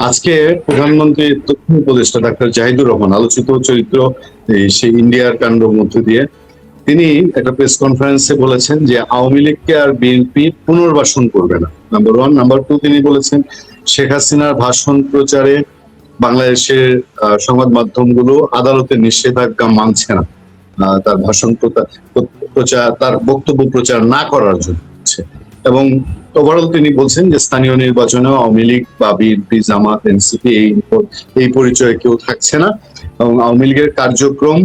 আজকে প্রধানমন্ত্রী তথ্য উপদেষ্টা ডাক্তার জাহিদুর রহমান আলোচিত চরিত্র সেই ইন্ডিয়ার কাণ্ডর মধ্যে দিয়ে তিনি একটা প্রেস কনফারেন্সে বলেছেন যে আওয়ামী লীগকে আর বিএনপি পুনর্বাসন করবে না, নাম্বার ওয়ান। নাম্বার টু, তিনি বলেছেন শেখ হাসিনার ভাষণ প্রচারে বাংলাদেশের সংবাদ মাধ্যমগুলো আদালতের নিষেধাজ্ঞা মানছে না, তার ভাষণ প্রচার, তার বক্তব্য প্রচার না করার জন্য। এবং ওভারঅল তিনি বলছেন যে স্থানীয় নির্বাচনে আওয়ামী লীগ বা বিএনপি, জামাত, এনসিপি এই পরিচয়ে কেউ থাকছে না, এবং আওয়ামী লীগের কার্যক্রম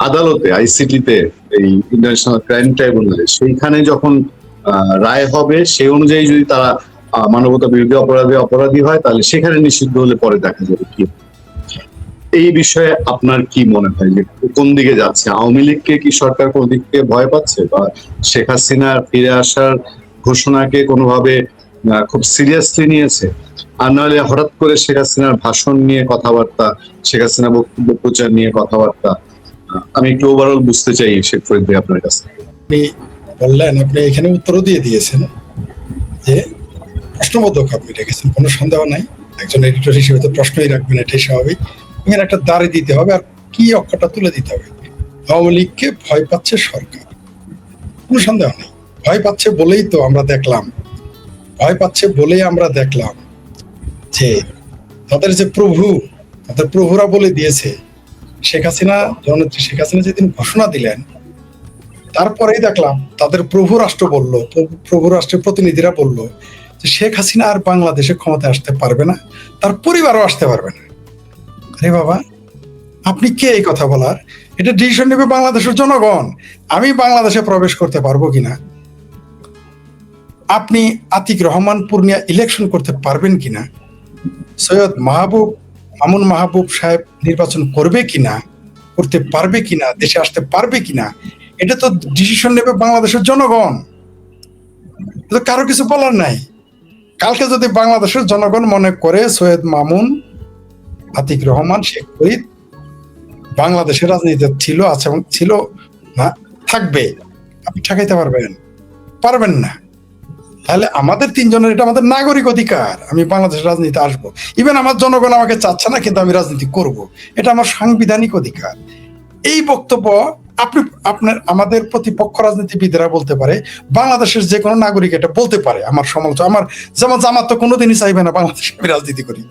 আদালতে, আইসিটিতে, এই ইন্টারন্যাশনাল ক্রাইম ট্রাইব্যুনালে সেইখানে যখন রায় হবে সেই অনুযায়ী যদি তারা মানবতা বিরোধী অপরাধী হয় তাহলে সেখানে নিষিদ্ধ হলে পরে দেখা যাবে কি। এই বিষয়ে আপনার কি মনে হয় যে কোন দিকে যাচ্ছে? আওয়ামী লীগকে কি সরকার কোন দিক থেকে ভয় পাচ্ছে, বা শেখ হাসিনা ফিরে আসার ঘোষণাকে কোনোভাবে খুব সিরিয়াসলি নিয়েছে? আর নাহলে হঠাৎ করে শেখ হাসিনার ভাষণ নিয়ে কথাবার্তা, শেখ হাসিনা বক্তব্য প্রচার নিয়ে কথাবার্তা, আমি একটু ওভারঅল বুঝতে চাই শেখ ফরিদ ভাই আপনার কাছে। আপনি বললেন, আপনি এখানে উত্তরও দিয়ে দিয়েছেন যে প্রশ্নবোধক আপনি রেখেছেন, কোনো সন্দেহ নাই। একজন এডিটর হিসেবে তো প্রশ্নই রাখবেন, এটাই স্বাভাবিক। এখানে একটা দাঁড়ি দিতে হবে আর কি অক্ষরটা তুলে দিতে হবে। আওয়ামী লীগকে ভয় পাচ্ছে সরকার, কোনো সন্দেহ নেই। ভয় পাচ্ছে বলেই তো আমরা দেখলাম, ভয় পাচ্ছে বলেই আমরা দেখলাম যে তাদের যে তাদের প্রভুরা বলে দিয়েছে, শেখ হাসিনা, জননেত্রী শেখ হাসিনা যেদিন ঘোষণা দিলেন তারপরেই দেখলাম তাদের প্রভু রাষ্ট্র বলল, প্রভু রাষ্ট্রের প্রতিনিধিরা বলল যে শেখ হাসিনা আর বাংলাদেশে ক্ষমতায় আসতে পারবে না, তার পরিবারও আসতে পারবে না। আরে বাবা, আপনি কে এই কথা বলার? এটা ডিসিশন নেবে বাংলাদেশের জনগণ। আমি বাংলাদেশে প্রবেশ করতে পারবো কিনা, আপনি আতিক রহমান পূর্ণিয়া ইলেকশন করতে পারবেন কিনা, সৈয়দ মামুন মাহবুব সাহেব নির্বাচন করবে কিনা, করতে পারবে কিনা, দেশে আসতে পারবে কিনা, এটা তো ডিসিশন নেবে বাংলাদেশের জনগণ। কারো কিছু বলার নাই। কালকে যদি বাংলাদেশের জনগণ মনে করে সৈয়দ মামুন, আতিক রহমান, শেখ ফরিদ বাংলাদেশের রাজনীতিতে ছিল, আছে এবং ছিল না, থাকবে, আপনি ঠেকাইতে পারবেন না। তাহলে আমাদের তিনজনের, এটা আমাদের নাগরিক অধিকার। আমি বাংলাদেশের রাজনীতি আসবো, ইভেন আমার জনগণ আমাকে চাচ্ছে না, কিন্তু আমি রাজনীতি করব, এটা আমার সাংবিধানিক অধিকার। এই বক্তব্য আপনার আমাদের প্রতিপক্ষ রাজনীতিবিদরা বলতে পারে, বাংলাদেশের যে কোনো নাগরিক এটা বলতে পারে। আমার সমালোচনা, আমার যেমন জামাত তো কোনোদিনই চাইবে না বাংলাদেশে আমি রাজনীতি করি,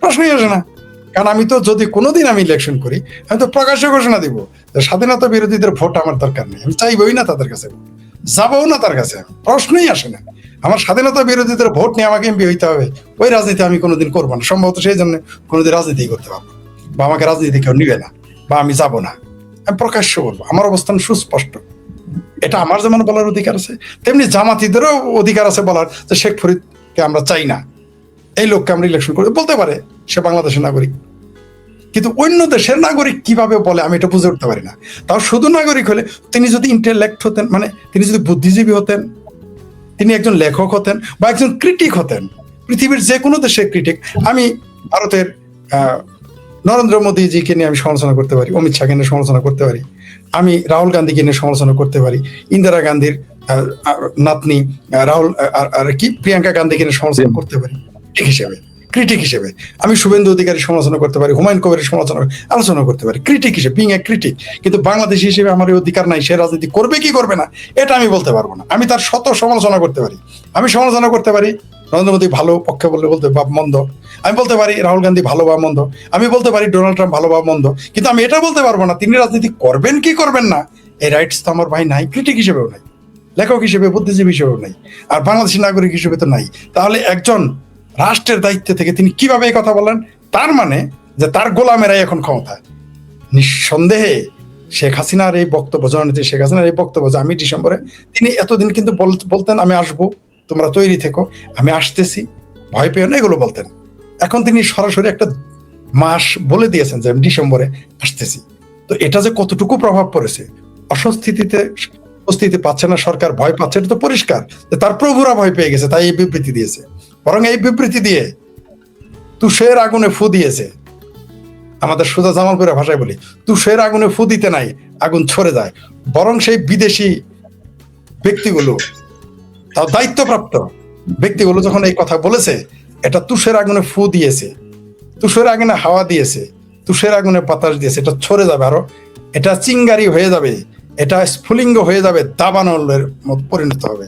প্রশ্নই আসে না। কারণ আমি তো যদি কোনোদিন আমি ইলেকশন করি, আমি তো প্রকাশ্যে ঘোষণা দিব স্বাধীনতা বিরোধীদের ভোট আমার দরকার নেই, আমি চাইবই না তাদের কাছে, যাবও না তার কাছে, প্রশ্নই আসে না। আমার স্বাধীনতা বিরোধীদের ভোট নিয়ে আমাকে এমপি হইতে হবে, ওই রাজনীতি আমি কোনোদিন করবো না, সম্ভবত সেই জন্য কোনোদিন রাজনীতি করতে পারবো, বা আমাকে রাজনীতি কেউ নিবে না, বা আমি যাব না। আমি প্রকাশ্য বলবো, আমার অবস্থান সুস্পষ্ট। এটা আমার যেমন বলার অধিকার আছে, তেমনি জামাতিদেরও অধিকার আছে বলার যে শেখ ফরিদকে আমরা চাই না, এই লোককে আমরা ইলেকশন করে বলতে পারে, সে বাংলাদেশের নাগরিক। কিন্তু অন্য দেশের নাগরিক কিভাবে বলে আমি এটা বুঝে উঠতে পারি না। তাও শুধু নাগরিক হলে, তিনি যদি ইন্টেলেক্ট হতেন, মানে তিনি যদি বুদ্ধিজীবী হতেন, তিনি একজন লেখক হতেন বা একজন ক্রিটিক হতেন, পৃথিবীর যে কোনো দেশের ক্রিটিক। আমি ভারতের নরেন্দ্র মোদীজিকে নিয়ে আমি সমালোচনা করতে পারি, অমিত শাহকে নিয়ে সমালোচনা করতে পারি, আমি রাহুল গান্ধীকে নিয়ে সমালোচনা করতে পারি, ইন্দিরা গান্ধীর নাতনি প্রিয়াঙ্কা গান্ধীকে নিয়ে সমালোচনা করতে পারি ক্রিটিক হিসেবে। আমি শুভেন্দু অধিকারী সমালোচনা করতে পারি, হুমায়ুন কবিরের আলোচনা করতে পারি ক্রিটিক হিসেবে, বিং এ ক্রিটিক। কিন্তু বাংলাদেশি হিসেবে আমার এই অধিকার নাই, সে রাজনীতি করবে কি করবে না এটা আমি বলতে পারবো না। আমি তার শত সমালোচনা করতে পারি, আমি সমালোচনা করতে পারি নরেন্দ্র মোদী ভালো পক্ষে বলতে বা মন্দ, আমি বলতে পারি রাহুল গান্ধী ভালো বা মন্দ, আমি বলতে পারি ডোনাল্ড ট্রাম্প ভালো বা মন্দ, কিন্তু আমি এটা বলতে পারবো না তিনি রাজনীতি করবেন কি করবেন না। এই রাইটস তো আমার ভাই নাই, ক্রিটিক হিসেবেও নাই, লেখক হিসেবে, বুদ্ধিজীবী হিসেবেও নাই, আর বাংলাদেশি নাগরিক হিসেবে তো নাই। তাহলে একজন রাষ্ট্রের দায়িত্বে থেকে তিনি কিভাবে এই কথা বলেন? তার মানে যে তার গোলামেরাই এখন ক্ষমতায়। নিঃসন্দেহে শেখ হাসিনার এই বক্তব্য, জননেত্রী শেখ হাসিনার এই বক্তব্য যে আমি ডিসেম্বরে, তিনি এতদিন কিন্তু বলতেন আমি আসবো, তোমরা তৈরি থেকো, আমি আসতেছি, ভয় পেও না, এগুলো বলতেন। এখন তিনি সরাসরি একটা মাস বলে দিয়েছেন যে আমি ডিসেম্বরে আসতেছি। তো এটা যে কতটুকু প্রভাব পড়েছে, অস্বস্তিতে পাচ্ছে না সরকার, ভয় পাচ্ছে, এটা তো পরিষ্কার যে তার প্রভুরা ভয় পেয়ে গেছে, তাই এই বিবৃতি দিয়েছে। বরং এই বিবৃতি দিয়ে তুষের আগুনে ফু দিয়েছে। আমাদের সোজা জামালপুরের ভাষায় বলি, তুষের আগুনে ফু দিতে নাই, আগুন ছড়ে যায়। বরং সেই বিদেশি ব্যক্তিগুলো, তাও দায়িত্বপ্রাপ্ত ব্যক্তিগুলো যখন এই কথা বলেছে, এটা তুষের আগুনে ফু দিয়েছে, তুষের আগুনে হাওয়া দিয়েছে, তুষের আগুনে বাতাস দিয়েছে, এটা ছড়ে যাবে আরো, এটা চিঙ্গারি হয়ে যাবে, এটা স্ফুলিঙ্গ হয়ে যাবে, দাবানলের মতো পরিণত হবে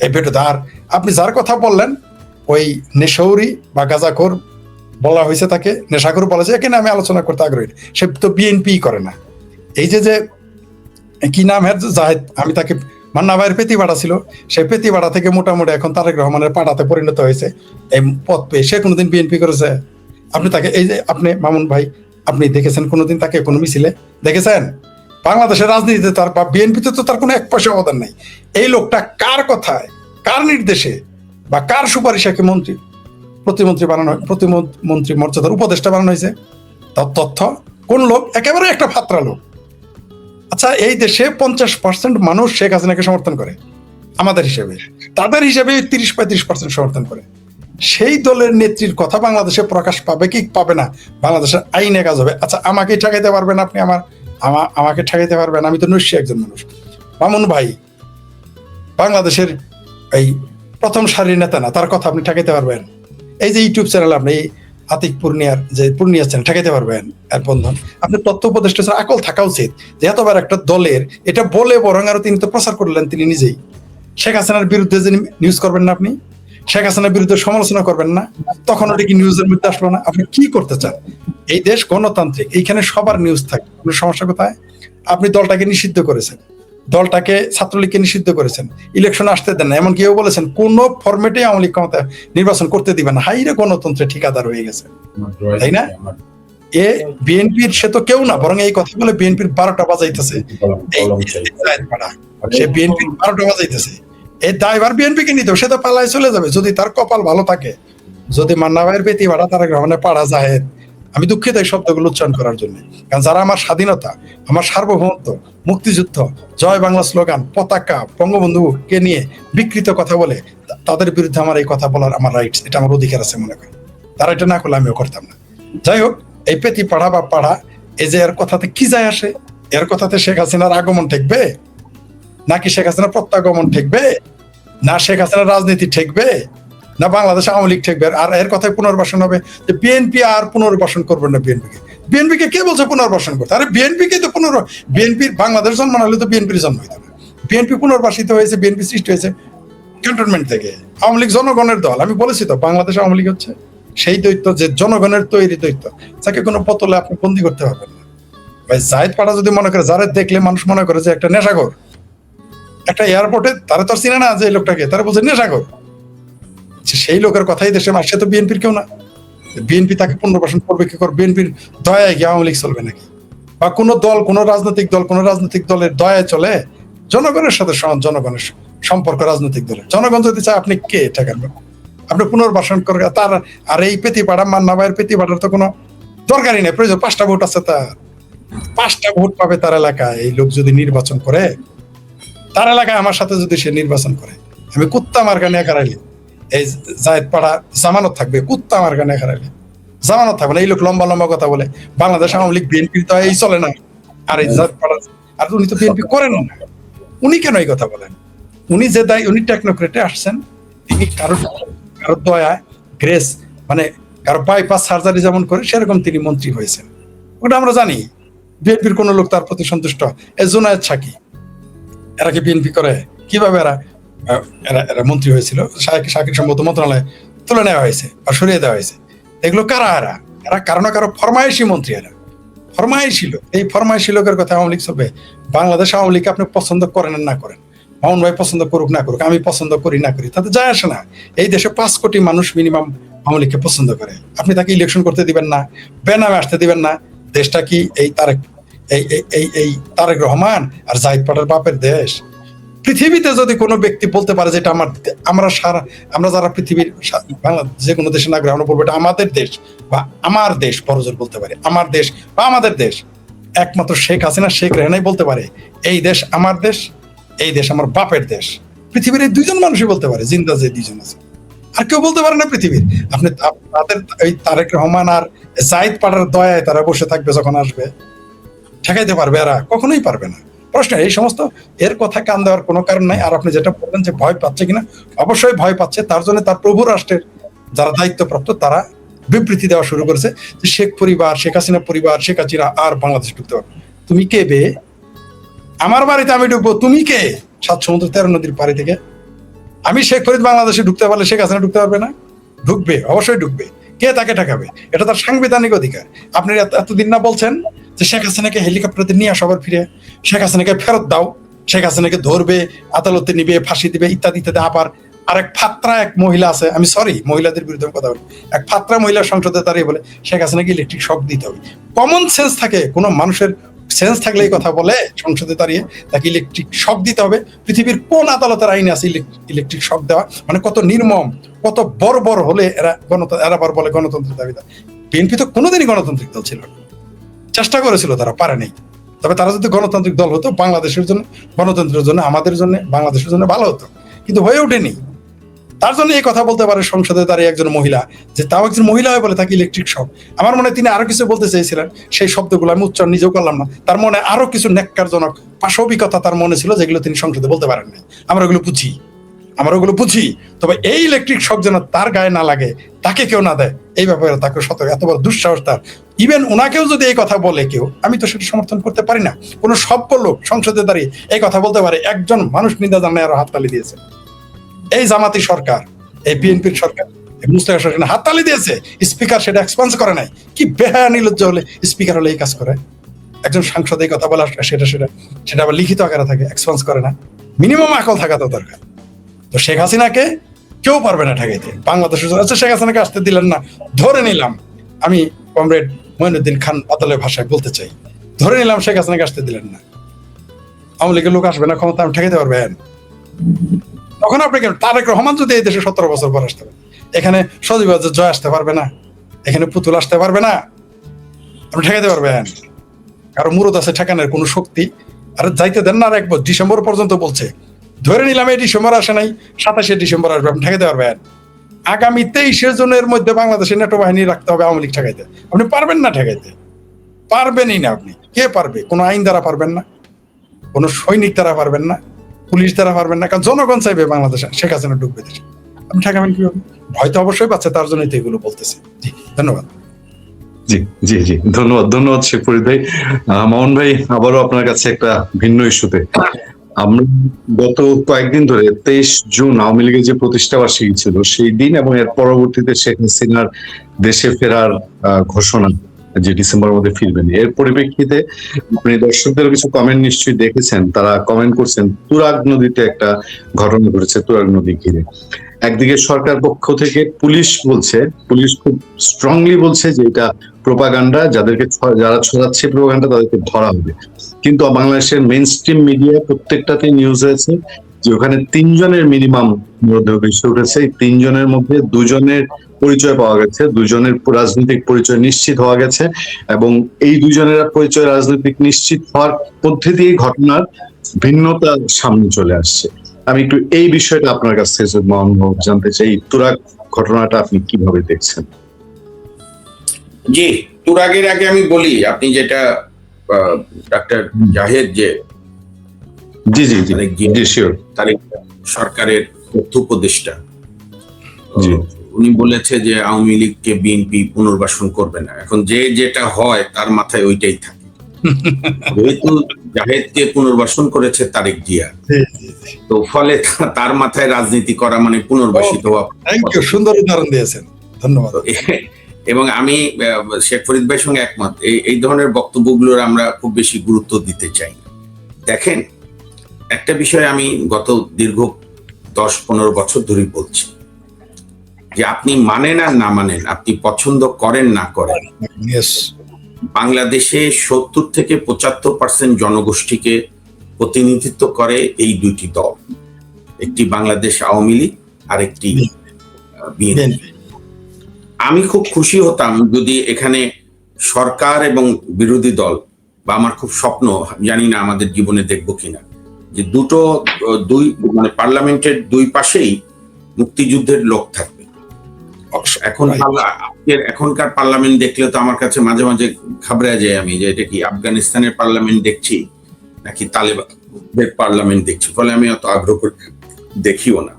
এই ভিডিওতে। আর আপনি যার কথা বললেন ওই নেশৌরি বা গাঁজাখোর বলা হয়েছে, তাকে নেশাখোর বলা হয়েছে, এখানে আমি আলোচনা করতে আগ্রহী। সে তো বিএনপি করে না। এই যে যে কি নাম হ্যাঁ জাহেদ, আমি তাকে মান্না ভাইয়ের পেতি বাড়া ছিল, সেই পেতি বাড়া থেকে মোটামুটি এখন তারেক রহমানের পাড়াতে পরিণত হয়েছে এই পদ পেয়ে। সে কোনোদিন বিএনপি করেছে? আপনি তাকে, এই যে আপনি মামুন ভাই, আপনি দেখেছেন কোনোদিন তাকে কোনো মিছিলে দেখেছেন? বাংলাদেশের রাজনীতিতে তার বা বিএনপিতে তো তার কোনো এক পয়সা অবদান নাই। এই লোকটা কার কথায়, কার নির্দেশে বা কার সুপারিশে মন্ত্রী প্রতিমন্ত্রী বানানো, প্রতিমন্ত্রী মর্যাদার উপদেষ্টা বানানো হয়েছে, তার তথ্য কোন লোক? একেবারে একটা ফাত্রা লোক। আচ্ছা, এই দেশে 50% মানুষ শেখ হাসিনাকে সমর্থন করে আমাদের হিসেবে, তাদের হিসেবে 30-35% সমর্থন করে। সেই দলের নেত্রীর কথা বাংলাদেশে প্রকাশ পাবে কি পাবে না, বাংলাদেশের আইনে কাজ হবে। আচ্ছা, আমাকে ঠেকাইতে পারবেন আপনি? আমাকে ঠেকাইতে পারবেন? আমি তো নৈশী একজন মানুষ। মামুন ভাই বাংলাদেশের এই প্রথম সারির নেতা না, তার কথা আপনি ঠেকাইতে পারবেন? এই যে ইউটিউব চ্যানেল, আপনি এই আতিক পূর্ণিয়ার যে পূর্ণিয়া চ্যানেল, ঠেকাইতে পারবেন? এর বন্ধন আপনি তথ্য উপদেষ্টা ছাড়া আকল থাকা উচিত যে এতবার একটা দলের এটা বলে, বরং আরো তিনি তো প্রচার করলেন তিনি নিজেই। শেখ হাসিনার বিরুদ্ধে যে নিউজ করবেন না আপনি, শেখ হাসিনার বিরুদ্ধে সমালোচনা করবেন না, তখন ওটা কি নিউজের মধ্যে আসলো না? আপনি কি করতে চান? এই দেশ গণতান্ত্রিক, এইখানে সবার নিউজ থাকে, কোনো সমস্যা কোথায়? আপনি দলটাকে নিষিদ্ধ করেছেন, দলটাকে ছাত্রলীগকে নিষিদ্ধ করেছেন, ইলেকশন আসতে দেন না, এমন কেউ বলেছেন কোন ফরম্যাটে আওয়ামী লীগ ক্ষমতা নির্বাচন করতে দিবেন না। হাইরে গণতন্ত্রে ঠিকাদার হয়ে গেছে, তাই না? এ বিএনপির সে তো কেউ না, বরং এই কথা বলে বিএনপির 12টা বাজাইতেছে। সে বিএনপির 12টা বাজাইতেছে, এই দায়ভার বিএনপি কে নিতে, সে তো পালায় চলে যাবে যদি তার কপাল ভালো থাকে। যদি মান্না ভাইয়ের পেতি ভাড়া, তারেক রহমানের পাড়া জাহেদ, আমি দুঃখিত এই শব্দগুলো উচ্চারণ করার জন্য, কারণ যারা আমার স্বাধীনতা, আমার সার্বভৌমত্ব, মুক্তিযুদ্ধ, জয় বাংলা স্লোগান, পতাকা, বঙ্গবন্ধুকে নিয়ে বিকৃত কথা বলে, তাদের বিরুদ্ধে আমার এই কথা বলার আমার রাইটস, এটা আমার অধিকার আছে মনে করি। তারা এটা না করলে আমিও করতাম না। যাই হোক, এই পেতি পাড়া বা পাড়া, এই যে এর কথাতে কি যায় আসে? এর কথাতে শেখ হাসিনার আগমন ঠেকবে নাকি শেখ হাসিনার প্রত্যাগমন ঠেকবে? না শেখ হাসিনার রাজনীতি ঠেকবে, না বাংলাদেশ আওয়ামী লীগ ঠেকবে? আর এর কথায় পুনর্বাসন হবে যে বিএনপি আর পুনর্বাসন করবেন না। বিএনপিকে কে বলছে পুনর্বাসন করতে? আরে বিএনপিকে তো বিএনপির বাংলাদেশ জন্ম না হলে তো বিএনপির জন্ম হইতো না। বিএনপি পুনর্বাসিত হয়েছে, বিএনপি সৃষ্টি হয়েছে ক্যান্টনমেন্ট থেকে। আওয়ামী লীগ জনগণের দল। আমি বলেছি তো, বাংলাদেশ আওয়ামী লীগ হচ্ছে সেই দৈত্য যে জনগণের তৈরি দৈত্য, যাকে কোনো বোতলে আপনি বন্দি করতে পারবেন না। ভাই জাহিদ পাড়া যদি মনে করে, যারা দেখলে মানুষ মনে করে যে একটা নেশাখোর, একটা এয়ারপোর্টে তারা তো চিনে না যে এই লোকটাকে, তারা বলছে নেশাখোর, সেই লোকের কথাই দেশে মার। সে তো বিএনপির কেউ না। বিএনপি তাকে পুনর্বাসন করবে কি করবে? বিএনপির দয়ায় গিয়ে আওয়ামী লীগ চলবে নাকি? বা কোন দল, কোন রাজনৈতিক দলের দয়ায় চলে? জনগণের সাথে জনগণের সম্পর্ক রাজনৈতিক দলের। জনগণ যদি চায়, আপনি কে ঠেকাবেন? আপনি পুনর্বাসন করে তার, আর এই পেতি পাড়া, মান্না ভাইয়ের পেতি পাড়ার তো কোনো দরকারই নেই, প্রয়োজন। 5টা ভোট আছে তার, 5টা ভোট পাবে তার এলাকায়। এই লোক যদি নির্বাচন করে, তার এলাকায় আমার সাথে যদি সে নির্বাচন করে, আমি কুত্তা মার্কা নিয়ে হারাইলি, এই জায়েদ পাড়া জামানত থাকবে, কুত্তা মার্কা নিয়ে হারাইলি জামানত থাকবে না। এই লোক লম্বা লম্বা কথা বলে, বাংলাদেশ আওয়ামী লীগ বিএনপির তো এই চলে না। আর এই জায়েদ পাড়া, আর উনি তো বিএনপি করেন না, উনি কেন এই কথা বলেন? উনি যে দায়, উনি টেকনোক্রেটে আসছেন, তিনি কারো দয়া গ্রেস, মানে কারো বাইপাস সার্জারি যেমন করে সেরকম তিনি মন্ত্রী হয়েছেন, ওটা আমরা জানি। বিএনপির কোন লোক তার প্রতি সন্তুষ্ট? এই জুনায়েদ সাকি, এরা কি বিএনপি করে? কিভাবে এরা এরা মন্ত্রী হয়েছিল? সাকির সম্ভবত মন্ত্রণালয়ে তুলে নেওয়া হয়েছে বা সরিয়ে দেওয়া হয়েছে। এগুলো কারা? এরা কারো না কারো ফরমায়েশি মন্ত্রী। এরা ফরমায়েশি লোক। এই ফরমায়েশি লোকের কথা আওয়ামী লীগ চলবে? বাংলাদেশ আওয়ামী লীগ আপনি পছন্দ করেন না করেন, মামুন ভাই পছন্দ করুক না করুক, আমি পছন্দ করি না করি, তাতে যায় আসে না। এই দেশে 5 কোটি মানুষ মিনিমাম আওয়ামী লীগকে পছন্দ করে। আপনি তাকে ইলেকশন করতে দিবেন না, বেনামে আসতে দিবেন না। দেশটা কি এই তারেক রহমান আর জাহিদ পাড়ার বাপের দেশ? পৃথিবীতে যদি কোনো ব্যক্তি বলতে পারে যে এটা আমরা যারা পৃথিবীর বাংলা যে কোনো দেশের নাগরিক, আমরা বলবো এটা আমাদের দেশ বা আমার দেশ, বড়জোর বলতে পারে আমার দেশ বা আমাদের দেশ, একমাত্র শেখ হাসিনা, শেখ রেহানাই বলতে পারে এই দেশ আমার দেশ, এই দেশ আমার বাপের দেশ। পৃথিবীর এই 2জন মানুষই বলতে পারে, জিন্দা যে 2জন আছে, আর কেউ বলতে পারে না পৃথিবীর। আপনি তাদের এই তারেক রহমান আর জাহিদ পাড়ার দয়ায় তারা বসে থাকবে, যখন আসবে ঠেকাইতে পারবে? এরা কখনোই পারবে না। প্রশ্ন এই সমস্ত এর কথা কান দেওয়ার কোনো কারণ নাই। আর আপনি যেটা বললেন যে ভয় পাচ্ছে কিনা, অবশ্যই ভয় পাচ্ছে। তার জন্য তার প্রভু রাষ্ট্রের যারা দায়িত্বপ্রাপ্ত তারা বিবৃতি দেওয়া শুরু করেছে যে শেখ পরিবার, শেখ হাসিনা পরিবার, শেখ হাসিনা আর বাংলাদেশ ঢুকতে পারবে। তুমি কে বে? আমার বাড়িতে আমি ঢুকবো, তুমি কে? 7 সমুদ্র 13 নদীর পাড়ি থেকে আমি শেখ ফরিদ বাংলাদেশে ঢুকতে পারলে শেখ হাসিনা ঢুকতে পারবে না? ঢুকবে, অবশ্যই ঢুকবে। কে তাকে ঠেকাবে? এটা তার সাংবিধানিক অধিকার। আপনি এতদিন না বলছেন যে শেখ হাসিনাকে হেলিকপ্টারে নিয়ে আসো, আবার ফিরে শেখ হাসিনাকে ফেরত দাও, শেখ হাসিনাকে ধরবে, আদালতে নিবে, ফাঁসি দিবে, ইত্যাদি ইত্যাদি। আবার আরেক ফাত্রা এক মহিলা আছে, আমি সরি মহিলাদের বিরুদ্ধে কথা বলি, এক ফাত্রা মহিলা সংসদে দাঁড়িয়ে বলে শেখ হাসিনাকে ইলেকট্রিক শক দিতে হবে। কমন সেন্স থাকে, কোনো মানুষের সেন্স থাকলে এই কথা বলে সংসদে দাঁড়িয়ে তাকে ইলেকট্রিক শক দিতে হবে? পৃথিবীর কোন আদালতের আইনে আছে ইলেকট্রিক শক দেওয়া? মানে কত নির্মম, কত বর্বর হলে এরা এরা আবার বলে গণতন্ত্রের দাবিদার। বিএনপি তো কোনোদিনই গণতান্ত্রিক দল ছিল না, চেষ্টা করেছিল, তারা পারে নাই। তবে তারা যদি গণতান্ত্রিক দল হতো, বাংলাদেশের জন্য, গণতন্ত্রের জন্য, আমাদের জন্য, বাংলাদেশের জন্য ভালো হতো, কিন্তু হয়ে ওঠেনি। তার জন্য এই কথা বলতে পারে সংসদে দাঁড়িয়ে একজন মহিলা, যে তাও একজন মহিলা হয়ে বলে তাকে ইলেকট্রিক শক। আমার মনে হয় তিনি আরো কিছু বলতে চেয়েছিলেন, সেই শব্দগুলো আমি উচ্চারণ নিজেও করলাম না। তার মনে আরো কিছু ন্যাক্কারজনক পাশবিকতা তার মনে ছিল, যেগুলো তিনি সংসদে বলতে পারেন নাই। আমরা ওগুলো বুঝি। তবে এই ইলেকট্রিক শক যেন তার গায়ে না লাগে, তাকে কেউ না দেয়, এই ব্যাপারে তাকে সতর্ক। এত বড় দুঃসাহস তার। ইভেন ওনাকেও যদি এই কথা বলে কেউ, আমি তো সেটা সমর্থন করতে পারি না। কোনো সভ্য লোক সংসদে দাঁড়িয়ে এই কথা বলতে পারে? একজন মানুষ নিন্দা জানায় আরো হাততালি দিয়েছে। এই জামাতি সরকার, এই বিএনপির সরকার, মুস্তাফা সরকার হাততালি দিয়েছে, স্পিকার সেটা এক্সপান্স করে নাই। কি বেহায়া নির্লজ্জ হলে স্পিকার হলে এই কাজ করে? একজন সাংসদ এই কথা বলা, সেটা আবার লিখিত আকারে থাকে, এক্সপান্স করে না। মিনিমাম আকল থাকা তো দরকার। তো শেখ হাসিনাকে কেউ পারবে না ঠেকাইতে। বাংলাদেশের জন্য আচ্ছা, শেখ হাসিনাকে আসতে দিলেন না, ধরে নিলাম, আমি কমরেড মঈনুদ্দিন খান বাদলের ভাষায় বলতে চাই, ধরে নিলাম শেখ হাসিনাকে আসতে দিলেন না, আওয়ামী লীগের লোক আসবে না ক্ষমতা, আমি ঠেকাইতে পারবেন? তখন আপনি কেন? তারেক রহমান যদি এই দেশে 17 বছর পর আসতে পারে, এখানে সজীব জয় আসতে পারবে না, এখানে পুতুল আসতে পারবে না, আপনি ঠেকাইতে পারবেন? কারো মুরত আছে ঠেকানোর কোনো শক্তি? আর যাইতে দেন না, আর 1 ডিসেম্বর পর্যন্ত বলছে। ধরে নিলাম এই ডিসেম্বর আসে নাই, 27শে ডিসেম্বর আসবে, আপনি ঠেকাইতে পারবেন? আগামী 23 জনের মধ্যে বাংলাদেশের নেটো বাহিনী রাখতে হবে আওয়ামী লীগ ঠেকাইতে। আপনি পারবেন না ঠেকাইতে, পারবেনই না। আপনি কে পারবে? কোনো আইন দ্বারা পারবেন না, কোনো সৈনিক দ্বারা পারবেন না, পুলিশ দ্বারা পারবেন না, কারণ জনগণ চাইবে বাংলাদেশে শেখ হাসিনা ঢুকবে দেশে। আপনি ঠেকাবেন কিভাবে? হয়তো অবশ্যই পাচ্ছে, তার জন্যই তো এগুলো বলতেছে। জি, ধন্যবাদ। জি, ধন্যবাদ শেখ ফরিদ ভাই। মামুন ভাই, আবারও আপনার কাছে একটা ভিন্ন ইস্যুতে, আমরা গত কয়েকদিন ধরে 23 জুন আওয়ামী লীগের যে প্রতিষ্ঠা বার্ষিকী ছিল সেই দিন এবং এর পরবর্তীতে শেখ হাসিনার দেশে ফেরার ঘোষণা যে ডিসেম্বরের মধ্যে ফিরবেন, এর পরিপ্রেক্ষিতে আপনি দর্শকদের কিছু কমেন্ট নিশ্চয়ই দেখেছেন। তারা কমেন্ট করছেন তুরাগ নদীতে একটা ঘটনা ঘটেছে, তুরাগ নদী ঘিরে। একদিকে সরকার পক্ষ থেকে পুলিশ খুব স্ট্রংলি বলছে যে এটা প্রোপাগান্ডা, যারা ছড়াচ্ছে প্রোপাগান্ডা তাদেরকে ধরা হবে। কিন্তু বাংলাদেশের মেইন স্ট্রিম মিডিয়া প্রত্যেকটাতে নিউজ হয়েছে যে ওখানে 3 জনের মিনিমাম মৃতদেহ ভেসে উঠেছে। এই 3 জনের মধ্যে 2 জনের পরিচয় পাওয়া গেছে, 2 জনের রাজনৈতিক পরিচয় নিশ্চিত হওয়া গেছে, এবং এই 2 জনের পরিচয় রাজনৈতিক নিশ্চিত হওয়ার মধ্যে দিয়ে ঘটনার ভিন্নতা সামনে চলে আসছে। আমি একটু এই বিষয়টা আপনার কাছ থেকে মনোভাব জানতে চাই, তুরাগ ঘটনাটা আপনি কিভাবে দেখছেন? জি, তুরাগের আগে আমি বলি, আপনি যেটা ডাক্তার জাহেদ যে তারেক সরকারের তথ্য উপদেষ্টা, উনি বলেছে যে আওয়ামী লীগকে বিএনপি পুনর্বাসন করবে না। এখন যেটা হয় তার মাথায় ওইটাই থাকে। যেহেতু জাহেদকে পুনর্বাসন করেছে তারেক জিয়া, তো ফলে তার মাথায় রাজনীতি করা মানে পুনর্বাসিত হওয়া। সুন্দর উদাহরণ দিয়েছেন, ধন্যবাদ। এবং আমি শেখ ফরিদ ভাইয়ের সঙ্গে একমত, এই ধরনের বক্তব্যগুলোর আমরা খুব বেশি গুরুত্ব দিতে চাই। দেখেন, একটা বিষয় আমি গত দীর্ঘ 10-15 বছর ধরে বলছি যে আপনি মানেন আর না মানেন, আপনি পছন্দ করেন না করেন, বাংলাদেশে 70 থেকে 75% জনগোষ্ঠীকে প্রতিনিধিত্ব করে এই 2টি দল, একটি বাংলাদেশ আওয়ামী লীগ আর একটি বিএনপি। আমি খুব খুশি হতাম যদি এখানে সরকার এবং বিরোধী দল, বা আমার খুব স্বপ্ন, জানি না আমাদের জীবনে দেখবো কিনা, যে মানে পার্লামেন্টের 2 পাশেই মুক্তিযুদ্ধের লোক থাকবে। এখনকার পার্লামেন্ট দেখলে তো আমার কাছে মাঝে মাঝে ঘাবড়ে যায় আমি, যে এটা কি আফগানিস্তানের পার্লামেন্ট দেখছি নাকি তালেবানের পার্লামেন্ট দেখছি, ফলে আমি অত আগ্রহ করে দেখিও না।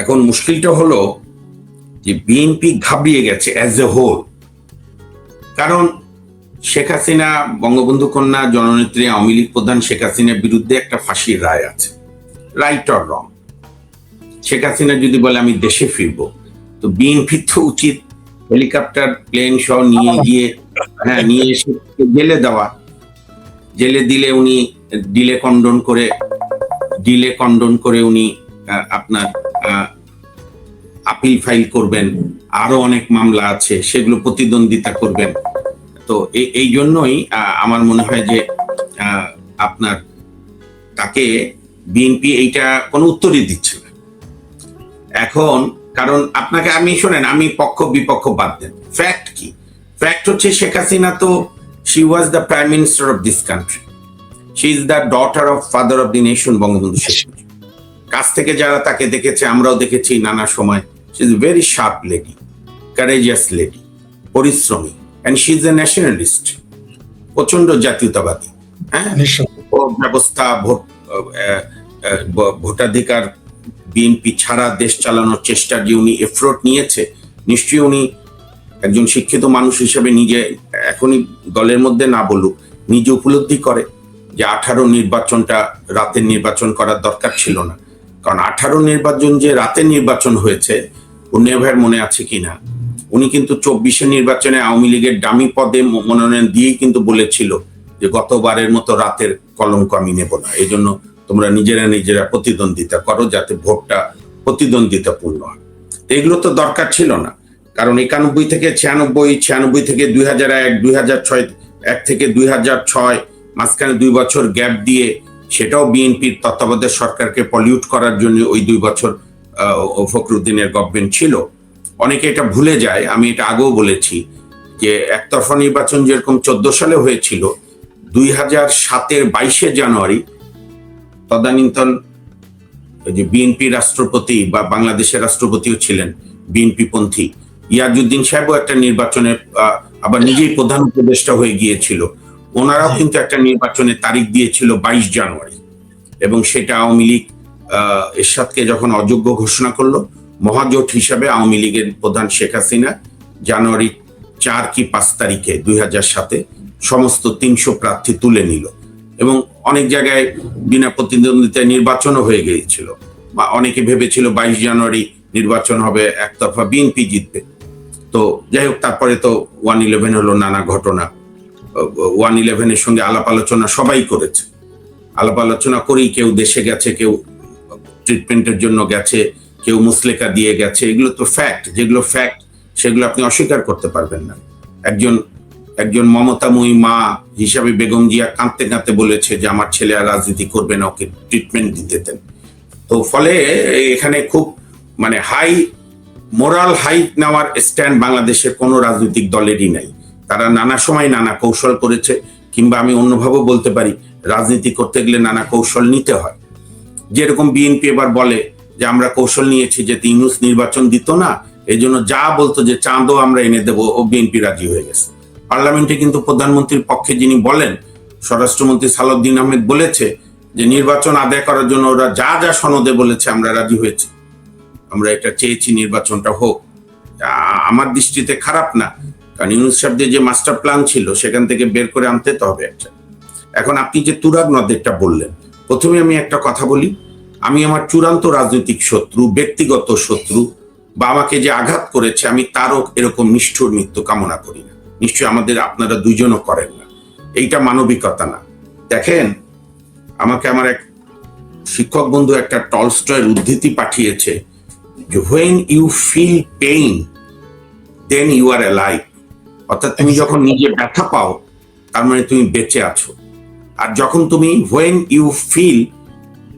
এখন মুশকিলটা হলো যে বিএনপি ঘাবড়িয়ে গেছে অ্যাজ এ হোল। কারণ শেখ হাসিনা, বঙ্গবন্ধু কন্যা জননেত্রী আওয়ামী লীগ প্রধান শেখ হাসিনার বিরুদ্ধে একটা ফাঁসির রায় আছে, right or wrong. Sheikh Hasina যদি বলে আমি দেশে ফিরবো, তো বিএনপি তো উচিত হেলিকপ্টার প্লেন সহ নিয়ে গিয়ে নিয়ে এসে জেলে দেওয়া। জেলে দিলে উনি ডিলে কন্ডন করে উনি আপনার আপিল ফাইল করবেন, আরো অনেক মামলা আছে সেগুলো প্রতিদ্বন্দ্বিতা করবেন। তো এই জন্যই আমার মনে হয় যে আপনার তাকে বিএনপি এইটা কোনো উত্তরই দিচ্ছে না এখন। কারণ আপনাকে আমি শোনেন, আমি পক্ষ বিপক্ষ বাদ দেন, ফ্যাক্ট কি? ফ্যাক্ট হচ্ছে শেখ হাসিনা তো she was the prime minister of this country, she is the daughter of father of the nation Bangabandhu Sheikh Mujib. কাছ থেকে যারা তাকে দেখেছে, আমরাও দেখেছি নানা সময়, she is very sharp lady, courageous lady, পরিশ্রমী, and she is a nationalist, প্রচন্ড জাতীয়তাবাদী। হ্যাঁ, ভোট ব্যবস্থা, ভোটাধিকার, বিএনপি ছাড়া দেশ চালানোর চেষ্টা যে উনি এফোর্ট নিয়েছে, নিশ্চয়ই উনি একজন শিক্ষিত মানুষ হিসেবে নিজে এখনই দলের মধ্যে না বলুক, নিজে উপলব্ধি করে যে 18 নির্বাচনটা রাতের নির্বাচন করার দরকার ছিল না। কারণ 18 নির্বাচন যে রাতের নির্বাচন হয়েছে, উনি ভাইয়ের মনে আছে কিনা, উনি কিন্তু 24 নির্বাচনে আওয়ামী লীগের ডামি পদে মনোনয়ন দিয়েই কিন্তু বলেছিল যে গতবারের মতো রাতের কলঙ্ক আমি নেব না, এই জন্য তোমরা নিজেরা প্রতিদ্বন্দ্বিতা করো যাতে ভোটটা প্রতিদ্বন্দ্বিতাপূর্ণ হয়। এগুলো তো দরকার ছিল না, কারণ 91 থেকে 96, 96 থেকে 2001, 2006, 1 থেকে 2006, মাঝখানে 2 বছর গ্যাপ দিয়ে, সেটাও বিএনপির তত্ত্বাবধায়ক সরকারকে পলিউট করার জন্য ওই 2 বছর ফখরুদ্দিনের গভর্নমেন্ট ছিল। অনেকে এটা ভুলে যায়, আমি এটা আগেও বলেছি যে একতরফা নির্বাচন যেরকম 14 সালে হয়েছিল, 2007-এর 22 জানুয়ারি তদানীন্তন যে বিএনপি রাষ্ট্রপতি বা বাংলাদেশের রাষ্ট্রপতিও ছিলেন বিএনপি পন্থী ইয়াজউদ্দিন সাহেবও একটা নির্বাচনের আবার নিজেই প্রধান উপদেষ্টা হয়ে গিয়েছিল। ওনারাও কিন্তু একটা নির্বাচনের তারিখ দিয়েছিল 22 জানুয়ারি, এবং সেটা আওয়ামী লীগ এরশাদকে যখন অযোগ্য ঘোষণা করলো, মহাজোট হিসাবে আওয়ামী লীগের প্রধান শেখ হাসিনা জানুয়ারি 4 কি 5 তারিখে 2007-এ সমস্ত 300 প্রার্থী তুলে নিল, এবং অনেক জায়গায় বিনা প্রতিদ্বন্দ্বিতায় নির্বাচনও হয়ে গিয়েছিল। বা অনেকে ভেবেছিল 22 জানুয়ারি নির্বাচন হবে, একতরফা বিএনপি জিতবে। তো যাই হোক, তারপরে তো 1/11 হলো, নানা ঘটনা। 1/11-এর সঙ্গে আলাপ আলোচনা সবাই করেছে, আলাপ আলোচনা করেই কেউ দেশে গেছে, কেউ ট্রিটমেন্টের জন্য গেছে, কেউ মুসলেকা দিয়ে গেছে। এগুলো তো ফ্যাক্ট, যেগুলো ফ্যাক্ট সেগুলো আপনি অস্বীকার করতে পারবেন না। একজন মমতাময়ী মা হিসাবে বেগম জিয়া কাঁদতে কাঁদতে বলেছে যে আমার ছেলে আর রাজনীতি করবে না, ওকে ট্রিটমেন্ট দিতে দেন। তো ফলে এখানে খুব মানে মোরাল হাইট নেওয়ার স্ট্যান্ড বাংলাদেশের কোনো রাজনৈতিক দলেরই নাই। তারা নানা সময় নানা কৌশল করেছে, কিংবা আমি অন্যভাবে বলতে পারি, রাজনীতি করতে গেলে নানা কৌশল নিতে হয়। যেরকম বিএনপি এবার বলে যে আমরা কৌশল নিয়েছি যে ইউনূস নির্বাচন দিত না, এই জন্য যা বলতো যে চাঁদও আমরা এনে দেবো, ও বিএনপি রাজি হয়ে গেছে। পার্লামেন্টে কিন্তু প্রধানমন্ত্রীর পক্ষে যিনি বলেন, স্বরাষ্ট্রমন্ত্রী সালাউদ্দিন আহমেদ বলেছে যে নির্বাচন আদায় করার জন্য ওরা যা যা সনদে বলেছে আমরা রাজি হয়েছি, আমরা এটা চেয়েছি নির্বাচনটা হোক। আমার দৃষ্টিতে খারাপ না, কারণ ইউনূস সাহেবদের যে মাস্টার প্ল্যান ছিল সেখান থেকে বের করে আনতে তো হবে একটা। এখন আপনি যে তুরাগ নদেরটা বললেন, প্রথমে আমি একটা কথা বলি, আমি আমার চূড়ান্ত রাজনৈতিক শত্রু, ব্যক্তিগত শত্রু বা আমাকে যে আঘাত করেছে, আমি তারও এরকম নিষ্ঠুর মৃত্যু কামনা করি না। নিশ্চয়ই আপনারা দুইজনও করেন না, এইটা মানবিকতা না। দেখেন, আমাকে আমার এক শিক্ষক বন্ধু একটা টলস্টয়ের উদ্ধৃতি পাঠিয়েছে যে when you feel pain then you are alive, অর্থাৎ তুমি যখন নিজে ব্যথা পাও তার মানে তুমি বেঁচে আছো। আর যখন তুমি when you feel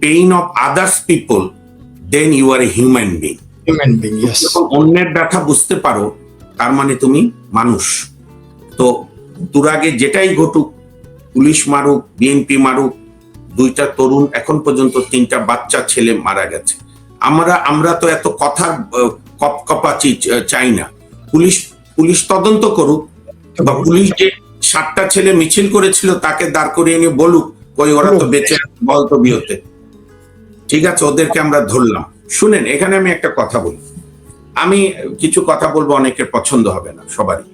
pain of others people then you are a human being, যখন অন্যের ব্যথা বুঝতে পারো তার মানে তুমি মানুষ। তো তুরাগে যেটাই ঘটুক, পুলিশ মারুক, বিএনপি মারুক, 2টা তরুণ, এখন পর্যন্ত 3টা বাচ্চা ছেলে মারা গেছে। আমরা তো এত কথা কপাচি চাই না। পুলিশ তদন্ত করুক, বা পুলিশ যে 7টা ছেলে মিছিল করেছিল তাকে দাঁড় করিয়ে নিয়ে বলুক, কই ওরা তো বেঁচে বলতো বিহতে, ঠিক আছে, ওদেরকে আমরা ধরলাম। শুনেন, এখানে আমি একটা কথা বলি, আমি কিছু কথা বলবো, অনেকের পছন্দ হবে না, সবারই।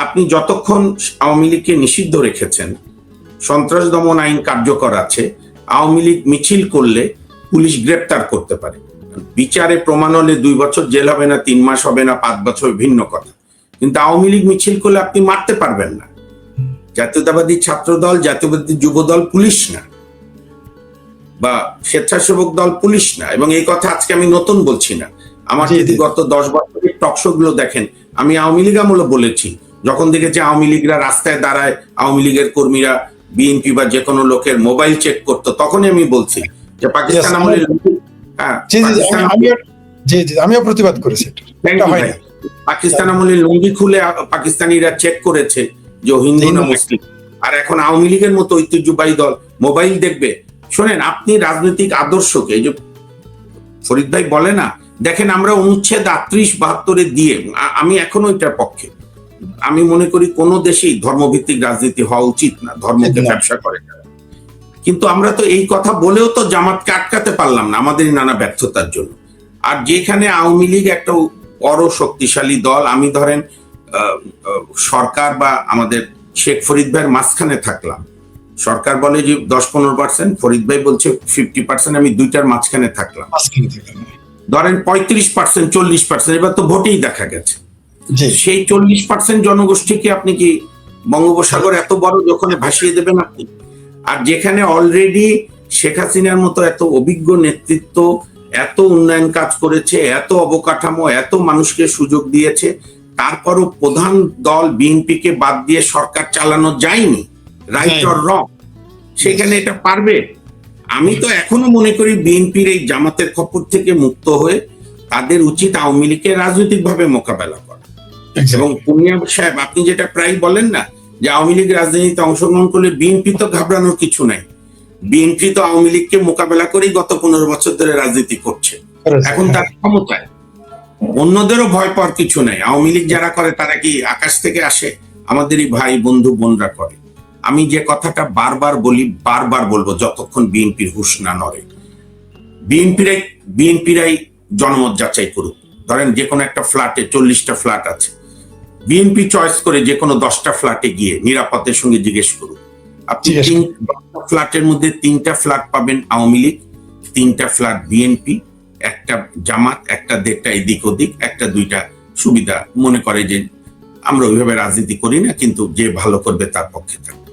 আপনি যতক্ষণ আওয়ামী লীগকে নিষিদ্ধ রেখেছেন, সন্ত্রাস দমন আইন কার্যকর আছে, আওয়ামী লীগ মিছিল করলে পুলিশ গ্রেপ্তার করতে পারে। বিচারে প্রমাণ হলে 2 বছর জেল হবে না, 3 মাস হবে না, 5 বছর, ভিন্ন কথা। কিন্তু আওয়ামী লীগ মিছিল করলে আপনি মারতে পারবেন না। জাতীয়তাবাদী ছাত্র দল, জাতীয়বাদী যুব দল পুলিশ না, বা স্বেচ্ছাসেবক দল পুলিশ না। এবং এই কথা আজকে আমি নতুন বলছি না। আমার যদি গত 10 বছরের টকশো গুলো দেখেন, আমি আওয়ামী লীগ আমলে বলেছি, যখন দেখেছি আওয়ামী লীগরা রাস্তায় দাঁড়ায়, আওয়ামী লীগের কর্মীরা বিএনপি বা যে কোনো লোকের মোবাইল চেক করতো, তখনই আমি বলছি যে পাকিস্তান আমলে আমিও প্রতিবাদ করেছি। পাকিস্তান আমলে লুঙ্গি খুলে পাকিস্তানিরা চেক করেছে যে হিন্দু না মুসলিম। আর এখন আওয়ামী লীগের মতো ঐতিহ্যবাহী দল মোবাইল দেখবে। শোনেন, আপনি রাজনৈতিক আদর্শকে, এই যে ফরিদ ভাই বলে না, দেখেন আমরা অনুচ্ছেদ 38-72 দিয়ে, আমি এখনো এটার পক্ষে। আমি মনে করি কোন দেশেই ধর্মভিত্তিক রাজনীতি হওয়া উচিত না, ধর্মকে ব্যবসা করে। কিন্তু আমরা তো এই কথা বলেও তো জামাতকে আটকাতে পারলাম না, আমাদের নানা ব্যর্থতার জন্য। আর যেখানে আওয়ামী লীগ একটা বড় শক্তিশালী দল, আমি ধরেন সরকার বা আমাদের শেখ ফরিদ ভাইয়ের মাঝখানে থাকলাম। সরকার বলে যে 10-15%, ফরিদ ভাই বলছে 50%, আমি দুইটার মাঝখানে থাকলাম। ধরেন 35%, 40%, এবার তো ভোটেই দেখা গেছে। সেই 40% জনগোষ্ঠীকে আপনি কি বঙ্গোপসাগর এত বড় যখন ভাসিয়ে দেবেন আপনি? আর যেখানে অলরেডি শেখ হাসিনার মতো এত অভিজ্ঞ নেতৃত্ব, এত উন্নয়ন কাজ করেছে, এত অবকাঠামো, এত মানুষকে সুযোগ দিয়েছে, তারপরও প্রধান দল বিএনপিকে বাদ দিয়ে সরকার চালানো যায়নি, রাইট অর রং? সেখানে এটা পারবে? আমি তো এখনো মনে করি বিএনপির এই জামাতের খপ্পর থেকে মুক্ত হয়ে তাদের উচিত আওয়ামী লীগের রাজনৈতিক ভাবে মোকাবেলা করা। এবং পুনিয়া সাহেব, আপনি যেটা প্রায় বলেন না যে আওয়ামী লীগ রাজনীতিতে অংশগ্রহণ করলে বিএনপি তো ঘাবড়ানোর কিছু নাই। বিএনপি তো আওয়ামী লীগকে মোকাবেলা করেই গত 15 বছর ধরে রাজনীতি করছে, এখন তার ক্ষমতায়। অন্যদেরও ভয় পাওয়ার কিছু নাই। আওয়ামী লীগ যারা করে তারা কি আকাশ থেকে আসে? আমাদেরই ভাই, বন্ধু, বোনরা করে। আমি যে কথাটা বারবার বলি, বারবার বলবো, যতক্ষণ বিএনপির হুঁশ না নড়ে। বিএনপিরাই জনমত যাচাই করুক। ধরেন যে কোনো একটা ফ্ল্যাটে 40টা ফ্ল্যাট আছে, বিএনপি চয়েস করে যে কোনো 10টা ফ্ল্যাটে গিয়ে নিরাপত্তার সঙ্গে জিজ্ঞেস করুন। আপনি 10টা ফ্ল্যাটের মধ্যে 3টা ফ্ল্যাট পাবেন আওয়ামী লীগ, 3টা ফ্ল্যাট বিএনপি, একটা জামাত, একটা 1.5টা এদিক ওদিক, একটা 2টা সুবিধা মনে করে যে আমরা ওইভাবে রাজনীতি করি না, কিন্তু যে ভালো করবে তার পক্ষে থাকবে।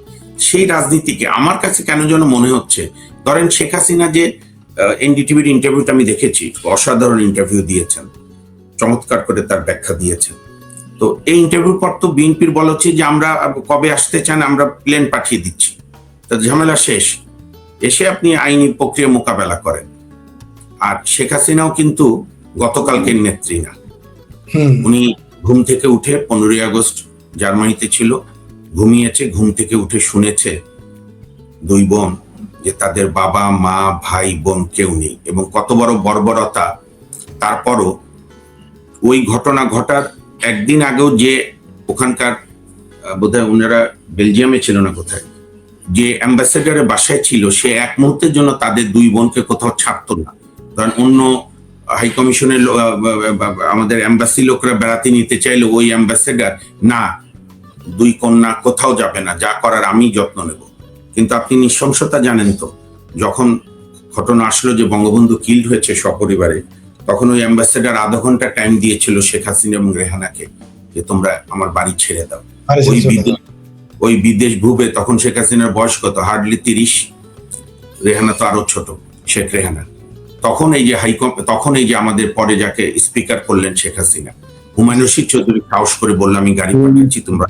সেই রাজনীতিকে আমার কাছে কেন যেন মনে হচ্ছে, ধরেন শেখ হাসিনা যে এনডিটিভির ইন্টারভিউটা আমি দেখেছি, অসাধারণ ইন্টারভিউ দিয়েছেন, চমৎকার করে তার ব্যাখ্যা দিয়েছেন। তো এই ইন্টারভিউ পর তো বিএনপির বলা হচ্ছে যে আমরা কবে আসতে চান, আমরা প্লেন পাঠিয়ে দিচ্ছি। তো ঝামেলা শেষ, এসে আপনি আইনি প্রক্রিয়া মোকাবেলা করেন। আর শেখ হাসিনাও কিন্তু গতকালকের নেত্রী না। উনি ঘুম থেকে উঠে 15ই আগস্ট জার্মানিতে ছিল, ঘুমিয়েছে, ঘুম থেকে উঠে শুনেছে 2 বোন যে তাদের বাবা, মা, ভাই, বোন কেউ নেই, এবং কত বড় বর্বরতা। তারপরও ওই ঘটনা ঘটার একদিন আগেও যে ওখানকার বোধহয় ওনারা বেলজিয়ামে ছিল না কোথায়, যে অ্যাম্বাসেডারের বাসায় ছিল, সে এক মুহূর্তের জন্য তাদের 2 বোনকে কোথাও ছাড়তো না। কারণ অন্য হাই কমিশনের আমাদের অ্যাম্বাসি লোকরা বেড়াতে নিতে চাইলে ওই অ্যাম্বাসেডার না, 2 কন্যা কোথাও যাবে না, যা করার আমি যত্ন নেব। কিন্তু আপনি নৃশংসতা জানেন তো, যখন ঘটনা আসলো যে বঙ্গবন্ধু কিল্ড হয়েছে সপরিবারে, তখন ওই অ্যাম্বাসেডার আধা ঘন্টা টাইম দিয়েছিল শেখ হাসিনা এবং রেহানাকে যে তোমরা আমার বাড়ি ছেড়ে দাও। ওই বিদেশ ভুবে তখন শেখ হাসিনার বয়স কত, হার্ডলি 30, রেহানা তো আরো ছোট, শেখ রেহানা। তখন এই যে আমাদের পরে যাকে স্পিকার করলেন শেখ হাসিনা, হুমায়ুন রশিদ চৌধুরী সাহস করে বললো আমি গাড়ি পাঠাচ্ছি, তোমরা।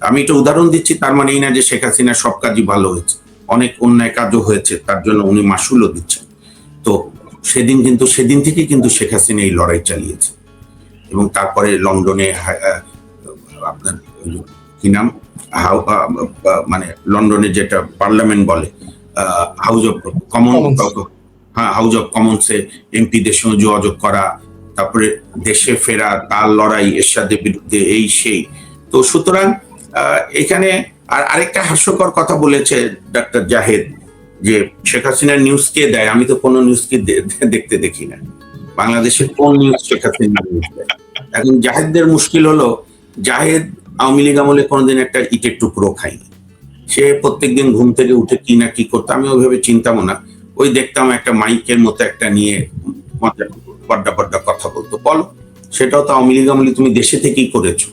আমি এটা উদাহরণ দিচ্ছি, তার মানে এই না যে শেখ হাসিনা সব কাজই ভালো হয়েছে, অনেক অন্যায় কাজও হয়েছে, তার জন্য উনি মাসুলও দিচ্ছেন। তো সেদিন থেকে কিন্তু শেখ হাসিনা এই লড়াই চালিয়েছে। এবং তারপরে লন্ডনে আপনার কি নাম, মানে লন্ডনে যেটা পার্লামেন্ট বলে, হাউস অফ কমন্সে এমপিদের সঙ্গে যোগাযোগ করা, তারপরে দেশে ফেরা, তার লড়াই এরশাদের বিরুদ্ধে, এই সেই। তো সুতরাং এখানে আরেকটা হাস্যকর কথা বলেছে ডাক্তার জাহেদ, যে শেখ হাসিনার নিউজ কে দেয়, আমি তো কোনো নিউজকে দেখতে দেখি না। বাংলাদেশের কোন নিউজ শেখ হাসিনা নিউজ দেয়? এখন জাহেদদের মুশকিল হলো, জাহেদ আওয়ামী লীগ আমলে কোনোদিন একটা ইটের টুকরো খায়নি। সে প্রত্যেকদিন ঘুম থেকে উঠে কি না কি করতো, আমি ওইভাবে চিন্তাম না। ওই দেখতাম একটা মাইকের মতো একটা নিয়ে পর্দা পর্দা কথা বলতো। বলো, সেটাও তো আওয়ামী লীগ আমলে তুমি দেশে থেকেই করেছো।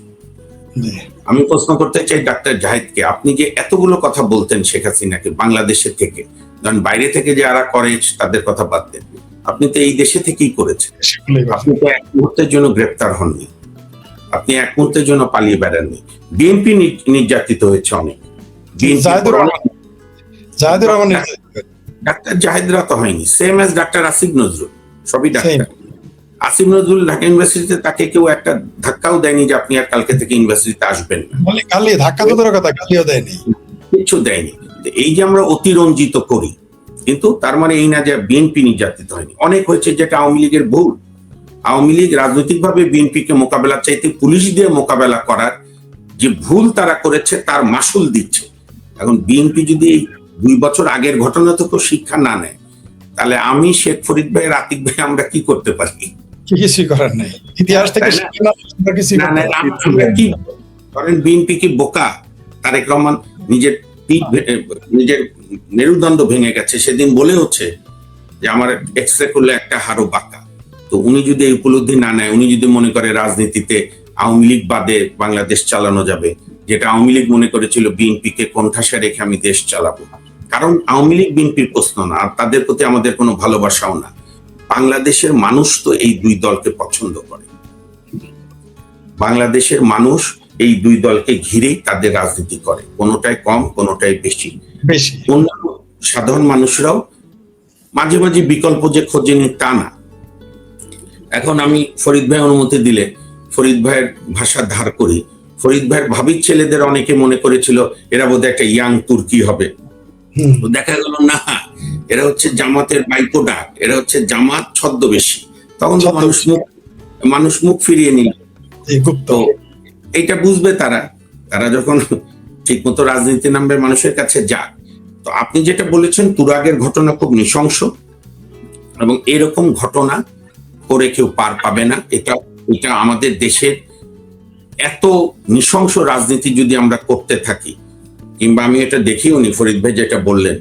আমি প্রশ্ন করতে চাই ডাক্তার জাহেদকে, আপনি যে এতগুলো কথা বলতেন শেখ হাসিনাকে বাংলাদেশে থেকে, কারণ বাইরে থেকে যারা করে তাদের কথা বাদ দেন, আপনি তো এই দেশে থেকেই করেছেন। আপনি তো এক মুহূর্তের জন্য গ্রেপ্তার হননি, আপনি এক মুহূর্তের জন্য পালিয়ে বেড়াননি। বিএনপি নির্যাতিত হয়েছে অনেক, ডাক্তার জাহেদরা তো হয়নি, সেম এজ ডাক্তার আসিফ নজরুল, সবই ডাক্তার। আসিফ নজরুল ঢাকা ইউনিভার্সিটিতে তাকে কেউ একটা ধাক্কাও দেয়নি যে আপনি আর কালকে থেকে ইউনিভার্সিটিতে আসবেন না, কিচ্ছু দেয়নি। এই যে আমরা অতিরঞ্জিত করি, কিন্তু তার মানে এই না যে বিএনপি নির্যাতিত হয়নি, অনেক হয়েছে, যেটা আওয়ামী লীগের ভুল। আওয়ামী লীগ রাজনৈতিকভাবে বিএনপিকে মোকাবেলা চাইতে পুলিশ দিয়ে মোকাবেলা করার যে ভুল তারা করেছে তার মাসুল দিচ্ছে। এখন বিএনপি যদি এই 2 বছর আগের ঘটনা থেকে শিক্ষা না নেয়, তাহলে আমি শেখ ফরিদ ভাই, আতিক ভাই আমরা কি করতে পারি? কিছুই করার নাই, ইতিহাস থেকে ধরেন বিএনপি কি বোকা? তারেক রহমান নিজের মেরুদণ্ড ভেঙে গেছে, সেদিন বলে হচ্ছে যে আমার এক্সরে করলে একটা হাড়ও বাঁকা। তো উনি যদি এই উপলব্ধি না নেয়, উনি যদি মনে করে রাজনীতিতে আওয়ামী লীগ বাদে বাংলাদেশ চালানো যাবে, যেটা আওয়ামী লীগ মনে করেছিল বিএনপি কে কোণঠাসা রেখে আমি দেশ চালাবো, কারণ আওয়ামী লীগ বিএনপির প্রশ্ন না, আর তাদের প্রতি আমাদের কোনো ভালোবাসাও না। বাংলাদেশের মানুষ তো এই 2 দলকে পছন্দ করে, বাংলাদেশের মানুষ এই 2 দলকে ঘিরেই তাদের রাজনীতি করে, কোনোটাই কম কোনোটাই বেশি। অন্যান্য সাধারণ মানুষরাও মাঝে মাঝে বিকল্প যে খোঁজেনি তা না। এখন আমি ফরিদ ভাই অনুমতি দিলে ফরিদ ভাইয়ের ভাষা ধার করি। ফরিদ ভাইয়ের ভাবির ছেলেদের অনেকে মনে করেছিল এরা বোধহয় একটা ইয়াং তুর্কি হবে, দেখা গেল না, এরা হচ্ছে জামাতের বাইকোডাক, এরা হচ্ছে জামাত ছদ্মবেশী। তখন তো মানুষ মুখ ফিরিয়ে নিল। তো এইটা বুঝবে তারা যখন ঠিক মতো রাজনীতি নামবে, মানুষের কাছে যাক। তো আপনি যেটা বলেছেন, তুরাগের ঘটনা খুব নৃশংস, এবং এরকম ঘটনা করে কেউ পার পাবে না। এটা আমাদের দেশের এত নৃশংস রাজনীতি যদি আমরা করতে থাকি, কিংবা আমি এটা দেখিও নি, ফরিদ ভাই যেটা বললেন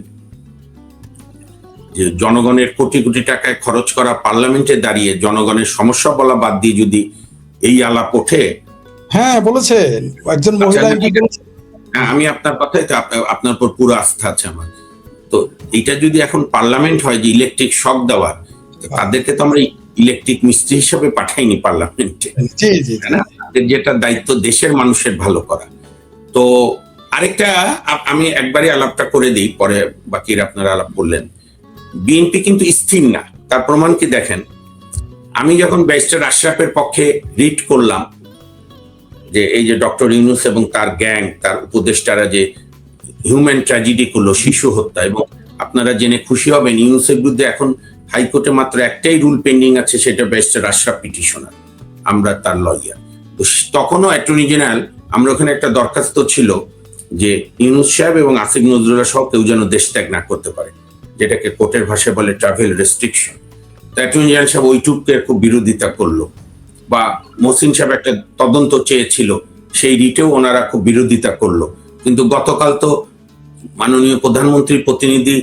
যে জনগণের কোটি কোটি টাকায় খরচ করা পার্লামেন্টে দাঁড়িয়ে জনগণের সমস্যা বলা বাদ দিয়ে যদি এই আলাপ ওঠে। হ্যাঁ বলেছেন একজন মহিলা। আমি আপনার কথায় আপনার উপর পুরো আস্থা আছে আমার। তো এটা যদি এখন পার্লামেন্ট হয় যে ইলেকট্রিক শক দেওয়ার, তাদেরকে তো আমরা ইলেকট্রিক মিস্ত্রি হিসেবে পাঠাইনি পার্লামেন্টে, যেটা দায়িত্ব দেশের মানুষের ভালো করা। তো আরেকটা আমি একবারই আলাপটা করে দিই, পরে বাকিরা আপনারা আলাপ করলেন। বিএনপি কিন্তু স্থির না, তার প্রমাণ কি দেখেন। আমি যখন ব্যারিস্টার আশরাফের পক্ষে রিট করলাম যে এই যে ডক্টর ইউনূস এবং তার গ্যাং, তার উপদেষ্টারা যে হিউম্যান ট্র্যাজেডি করলো, শিশু হত্যা, এবং আপনারা জেনে খুশি হবেন ইউনূসের বিরুদ্ধে এখন হাইকোর্টে মাত্র একটাই রুল পেন্ডিং আছে, সেটা ব্যারিস্টার আশরাফ পিটিশনার, আমরা তার লয়ার। তো তখনও অ্যাটর্নি জেনারেল, আমরা ওখানে একটা দরখাস্ত ছিল যে ইউনূস সাহেব এবং আসিফ নজরুল্লাহ সহ কেউ যেন দেশ ত্যাগ না করতে পারে, যেটাকে কোর্টের ভাষায় বলে ট্রাভেল রেস্ট্রিকশন। তো অ্যাটর্নি জেনারেল সাহেব ওইটুককে খুব বিরোধিতা করলো, বা মহসিন সাহেব একটা তদন্ত চেয়েছিল, সেই রিটেও ওনারা খুব বিরোধিতা করলো। কিন্তু গতকাল তো মাননীয় প্রধানমন্ত্রীর প্রতিনিধি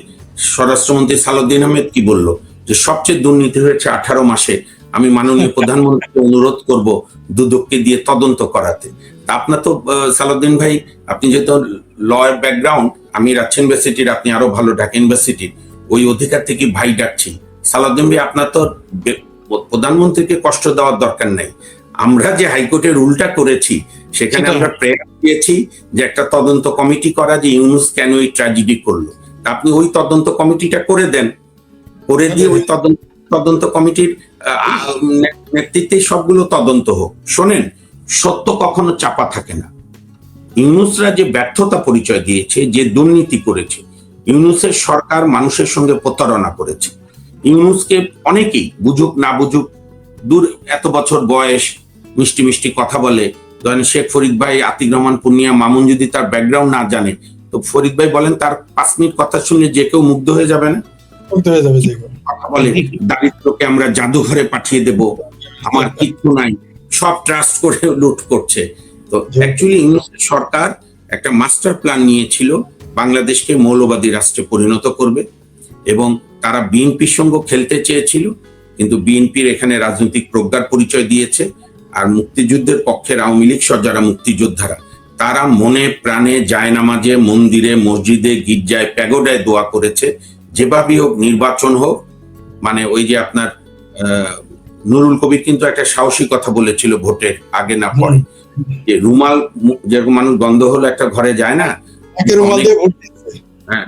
স্বরাষ্ট্রমন্ত্রী সালাউদ্দিন আহমেদ কি বললো, যে সবচেয়ে দুর্নীতি হয়েছে 18 মাসে, আমি মাননীয় প্রধানমন্ত্রীকে অনুরোধ করব দুদককে দিয়ে তদন্ত করাতে। তা আপনার তো সালাউদ্দিন ভাই, আপনি যেহেতু লয়ের ব্যাকগ্রাউন্ড, আমি রাজশাহী ইউনিভার্সিটির, আপনি আরো ভালো ঢাকা ইউনিভার্সিটির, ওই অধিকার থেকে ভাই ডাকছি। সালাউদ্দিন ভাই, আপনার তো প্রধানমন্ত্রীকে কষ্ট দেওয়ার দরকার নাই। আমরা যে হাইকোর্টের রুলটা করেছি, সেখানে আমরা প্রেয়ার দিয়েছি যে একটা তদন্ত কমিটি করা, যে ইউনূস কেন এই ট্র্যাজেডি করলো। তা আপনি ওই তদন্ত কমিটিটা করে দেন, করে দিয়ে ওই তদন্ত কমিটির নেতৃত্বে সবগুলো তদন্ত হোক। শোনেন, সত্য কখনো চাপা থাকে না। ইউনূসরা যে ব্যর্থতা পরিচয় দিয়েছে, যে দুর্নীতি করেছে, ইউনূসের সরকার মানুষের সঙ্গে প্রতারণা করেছে। ইউনূসকে অনেকেই বুঝুক না বুঝুক, দূর এত বছর বয়স, মিষ্টি মিষ্টি কথা বলে, ধরেন শেখ ফরিদ ভাই, আতিক রহমান পূর্ণিয়া, মামুন যদি তার ব্যাকগ্রাউন্ড না জানে, তো ফরিদ ভাই বলেন তার 5 মিনিট কথা শুনে যে কেউ মুগ্ধ হয়ে যাবে না? মুক্ত হয়ে যাবে যেগুলো। কথা বলে দারিদ্রকে আমরা জাদুঘরে পাঠিয়ে দেব, আমার কিচ্ছু নাই, সব ট্রাস্ট করে লুট করছে। তো অ্যাকচুয়ালি ইউনূস সরকার একটা মাস্টার প্ল্যান নিয়েছিল বাংলাদেশকে মৌলবাদী রাষ্ট্রে পরিণত করবে, এবং তারা বিএনপির সঙ্গে খেলতে চেয়েছিল, কিন্তু বিএনপির এখানে রাজনৈতিক প্রজ্ঞার পরিচয় দিয়েছে। আর মুক্তিযুদ্ধের পক্ষের আওয়ামী লীগ সহ যারা মুক্তিযোদ্ধারা, তারা মনে প্রাণে জায়নামাজে, মন্দিরে, মসজিদে, গির্জায়, প্যাগোডায় দোয়া করেছে, যেভাবেই হোক নির্বাচন হোক। মানে ওই যে আপনার নুরুল কবির কিন্তু একটা সাহসী কথা বলেছিল ভোটের আগে না পরে, যে রুমাল, যেরকম মানুষ গন্ধ হলো একটা ঘরে যায় না,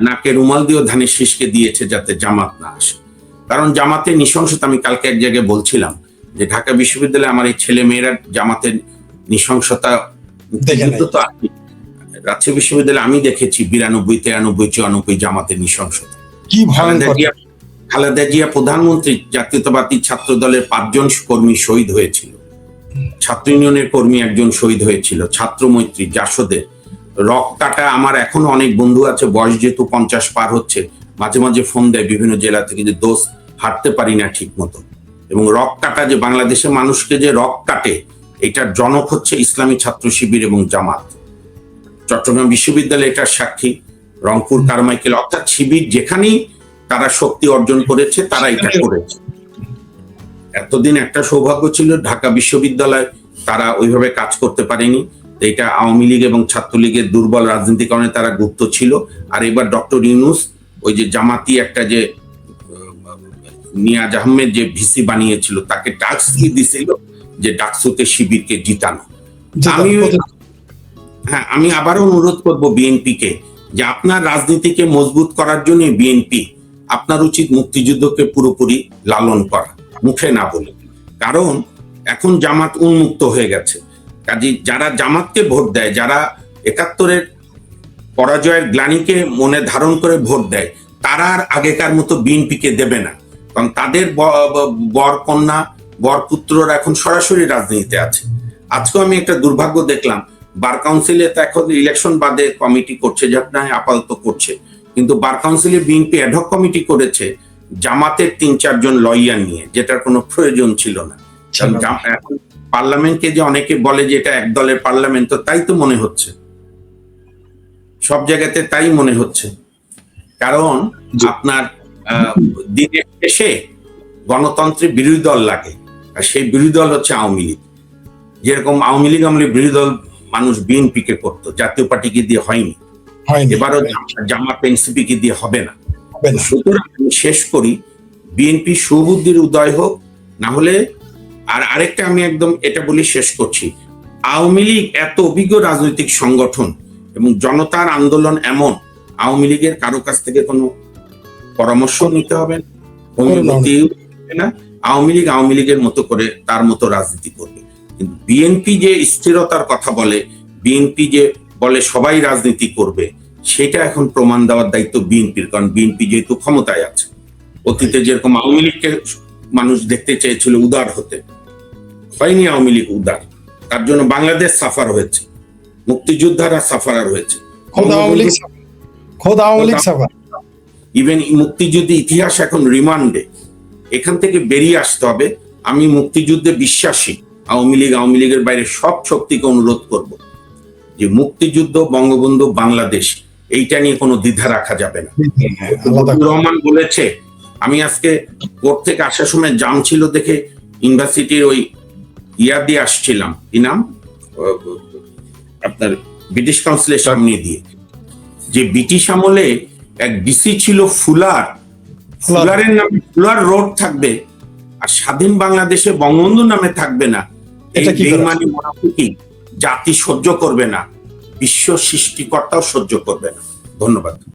নাকে রুমাল দিয়েও ধানের শীষকে দিয়েছে যাতে জামাত না আসে। কারণ জামাতের নৃশংসতা, আমি কালকে এক জায়গায় বলছিলাম যে ঢাকা বিশ্ববিদ্যালয়ে আমার এই ছেলে মেয়েরা জামাতের নৃশংসতা, মুক্তিযুদ্ধ তো রাজশাহী বিশ্ববিদ্যালয়ে আমি দেখেছি 92, 93, 94 জামাতের নৃশংসতা। কি ভয়ঙ্কর! খালেদা জিয়া প্রধানমন্ত্রী, জাতীয়তাবাদী ছাত্র দলের 5 জন কর্মী শহীদ হয়েছিল, ছাত্র ইউনিয়নের কর্মী একজন শহীদ হয়েছিল, ছাত্র মৈত্রী, জাসদের রক কাটা। আমার এখনো অনেক বন্ধু আছে, বয়স যেহেতু 50 পার হচ্ছে, মাঝে মাঝে ফোন দেয় বিভিন্ন জেলা থেকে যে দোস্ত হাঁটতে পারি না ঠিক মতো। এবং রক কাটা, যে বাংলাদেশের মানুষকে যে রক কাটে, এটার জনক হচ্ছে ইসলামী ছাত্র শিবির এবং জামাত। চট্টগ্রাম বিশ্ববিদ্যালয় এটার সাক্ষী, রংপুর, কারমাইকেল, অর্থাৎ শিবির যেখানেই তারা শক্তি অর্জন করেছে তারা এটা করেছে। এতদিন একটা সৌভাগ্য ছিল, ঢাকা বিশ্ববিদ্যালয় তারা ওইভাবে কাজ করতে পারেনি। এটা আওয়ামী লীগ এবং ছাত্রলীগের দুর্বল রাজনীতির কারণে তারা গুপ্ত ছিল। আর এবার ডক্টর ইউনূস ওই যে জামাতি একটা যে নিয়াজ আহমেদ যে ভিসি বানিয়েছিল, তাকে টাস্ক দিছিল যে ডাকসুতে শিবিরকে জিতানো। আমি আবারও অনুরোধ করব বিএনপিকে যে আপনার রাজনীতিকে মজবুত করার জন্য বিএনপি আপনার উচিত মুক্তিযুদ্ধকে পুরোপুরি লালন করা, মুখে না বলে। কারণ এখন জামাত উন্মুক্ত হয়ে গেছে। কাজে যারা জামাতকে ভোট দেয়, যারা 71-এর পরাজয়ের গ্লানিকে মনে ধারণ করে ভোট দেয়, তারা আর আগেকার মতো বিএনপিকে দেবে না। কারণ তাদের বর কন্যা, বর পুত্ররা এখন সরাসরি রাজনীতিতে আছে। আজকেও আমি একটা দুর্ভাগ্য দেখলাম, বার কাউন্সিলে তো এখন ইলেকশন বাদে কমিটি করছে, যেটা আপাতত করছে, কিন্তু বার কাউন্সিলে বিএনপি অ্যাডহক কমিটি করেছে জামাতের 3-4 জন লয়ার নিয়ে, যেটার কোনো প্রয়োজন ছিল না। এখন পার্লামেন্টকে যে অনেকে বলে যে এটা এক দলের পার্লামেন্ট, তো তাই তো মনে হচ্ছে, সব জায়গাতে তাই মনে হচ্ছে। কারণ আপনার দিনের শেষে গণতন্ত্রের বিরোধী দল লাগে, আর সেই বিরোধী দল হচ্ছে আওয়ামী লীগ। যেরকম আওয়ামী লীগ বিরোধী দল মানুষ বিএনপি কে করতো, জাতীয় পার্টিকে দিয়ে হয়নি, এবারও জামাত এনসিপি কে দিয়ে হবে না। সুতরাং আমি শেষ করি, বিএনপি সুবুদ্ধির উদয় হোক, না হলে। আর আরেকটা আমি একদম এটা বলি শেষ করছি, আওয়ামী লীগ এত অভিজ্ঞ রাজনৈতিক সংগঠন এবং জনতার আন্দোলন এমন, আওয়ামী লীগের কারো কাছ থেকে কোনো পরামর্শ নিতে হবে না। আওয়ামী লীগ আওয়ামী লীগের মতো করে তার মতো রাজনীতি করবে। কিন্তু বিএনপি যে স্থিরতার কথা বলে, বিএনপি যে বলে সবাই রাজনীতি করবে, সেটা এখন প্রমাণ দেওয়ার দায়িত্ব বিএনপির। কারণ বিএনপি যেহেতু ক্ষমতায় আছে, অতীতে যেরকম আওয়ামী লীগকে মানুষ দেখতে চেয়েছিল উদার হতে, হয়নি আওয়ামী লীগ উদার। তার জন্য বাংলাদেশ সাফার হয়েছে, মুক্তিযোদ্ধারা সাফার হয়েছে, ইভেন মুক্তিযুদ্ধে ইতিহাস এখন রিমান্ডে। এখান থেকে বেরিয়ে আসতে হবে। আমি মুক্তিযুদ্ধে বিশ্বাসী। আওয়ামী লীগের বাইরে সব শক্তিকে অনুরোধ করব যে মুক্তিযুদ্ধ, বঙ্গবন্ধু, বাংলাদেশ, এইটা নিয়ে কোনো দ্বিধা রাখা যাবে না। রহমান বলেছে, আমি আজকে কোর্ট থেকে আসার সময় জাম ছিল দেখে ইউনিভার্সিটির ওই ইয়া দিয়ে আসছিলাম, কি নাম আপনার, ব্রিটিশ কাউন্সিলের সামনে দিয়ে, যে ব্রিটিশ আমলে এক ডিসি ছিল ফুলারের নামে ফুলার রোড থাকবে, আর স্বাধীন বাংলাদেশে বঙ্গবন্ধু নামে থাকবে না। এই বেঈমানি মুনাফিকি জাতি সহ্য করবে না, বিশ্ব সৃষ্টিকর্তাও সহ্য করবে না। ধন্যবাদ।